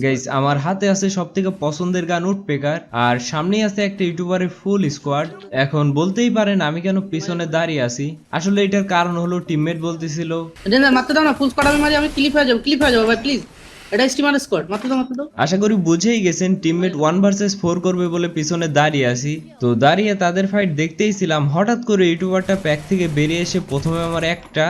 Guys আমার হাতে আছে সবথেকে পছন্দের গান উডপেকার, আর সামনেই আছে একটা ইউটিউবারের ফুল স্কোয়াড। এখন বলতেই পারেন আমি কেন পিছনে দাঁড়িয়ে আছি, আসলে এটার কারণ হলো টিমমেট বলতেছিল ডেঞ্জার মারতে দাও না, ফুল স্কোয়াড আমি মারি, আমি ক্লিপ হয়ে যাবো ভাই প্লিজ। এটা স্টিমার স্কোয়াড, মারতে দাও। আশা করি বুঝেই গেছেন টিমমেট 1 ভার্সেস 4 করবে বলে পিছনে দাঁড়িয়ে আছি। তো দাঁড়িয়ে তাদের ফাইট দেখতেই ছিলাম, হঠাৎ করে ইউটিউবারটা প্যাক থেকে বেরিয়ে এসে প্রথমে আমার একটা,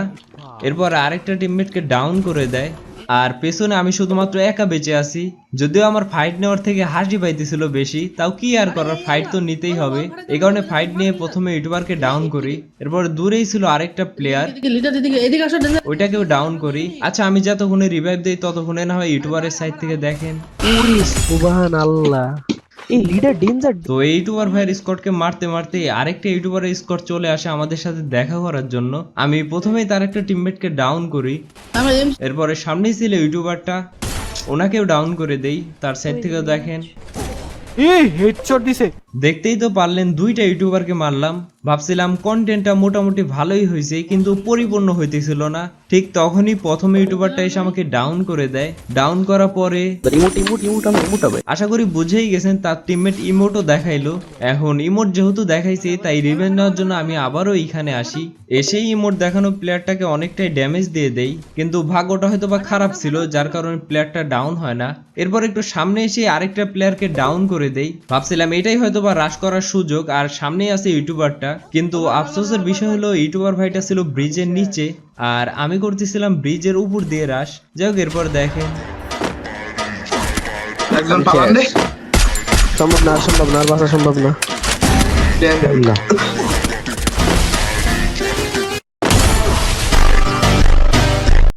এরপর আরেকটা টিমমেটকে ডাউন করে দেয়, আর পেছনে আমি শুধুমাত্র একা বেঁচে আছি। যদিও আমার ফাইট নেওয়ার থেকে হাসি পাইতেছিল বেশি, তাও কি আর করার, ফাইট তো নিতেই হবে। এই কারণে ফাইট নিয়ে প্রথমে ইউটিউবারকে ডাউন করি, এরপর দূরেই ছিল আরেকটা প্লেয়ার, লিডার এদিকে আসো ডেঞ্জার। ওইটাকেও ডাউন করি। আচ্ছা আমি যতক্ষণে রিভাইভ দেই ততক্ষণে না হয় ইউটিউবারের সাইড থেকে দেখেন। ওরে সুবহানাল্লাহ, এই লিডার ডেঞ্জার। তো এই ইউটিউবার ভাইয়ের স্কটকে মারতে মারতে আরেকটা ইউটিউবারের স্কট চলে আসে আমাদের সাথে দেখা করার জন্য। আমি প্রথমেই তার একটা টিমমেটকে ডাউন করি, আমি এম এরপরে সামনেই ছিল ইউটিউবারটা, ওনাকেও ডাউন করে দেই। তার সাইড থেকেও দেখেন, এই হেডশট দিছে। দেখতেই তো পারলেন দুইটা ইউটিউবারকে মারলাম। ভাবছিলাম কন্টেন্টটা মোটামুটি ভালোই হয়েছে, কিন্তু পরিপূর্ণ হইতেছিল না। ঠিক তখনই প্রথম ইউটিউবারটা এসে আমাকে ডাউন করে দেয়। ডাউন করার পরে ইমোট হবে। আশা করি বুঝেই গেছেন তার টিমমেট ইমোটও দেখাইলো। এখন ইমোট যেহেতু দেখাইছে, তাই রিভেঞ্জ নেওয়ার জন্য আমি আবারও এখানে আসি। এসেই ইমোট দেখানো প্লেয়ারটাকে অনেকটাই ড্যামেজ দিয়ে দেই, কিন্তু ভাগ্যটা হয়তো বা খারাপ ছিল, যার কারণে প্লেয়ারটা ডাউন হয় না। এরপর একটু সামনে এসে আরেকটা প্লেয়ারকে ডাউন করে দেই। ভাবছিলাম এটাই হয়তো বা রাশ করার সুযোগ, আর সামনেই আছে ইউটিউবারটা। কিন্তু আফসোসের বিষয় হলো ইউটিউবার ভাইটা ছিল ব্রিজের নিচে, আর আমি করতেছিলাম ব্রিজের উপর দিয়ে রাশ। যাই হোক, এরপর দেখেন একজন পালান দে সম্ভব না, আর বাঁচা সম্ভব না। ডেঞ্জার না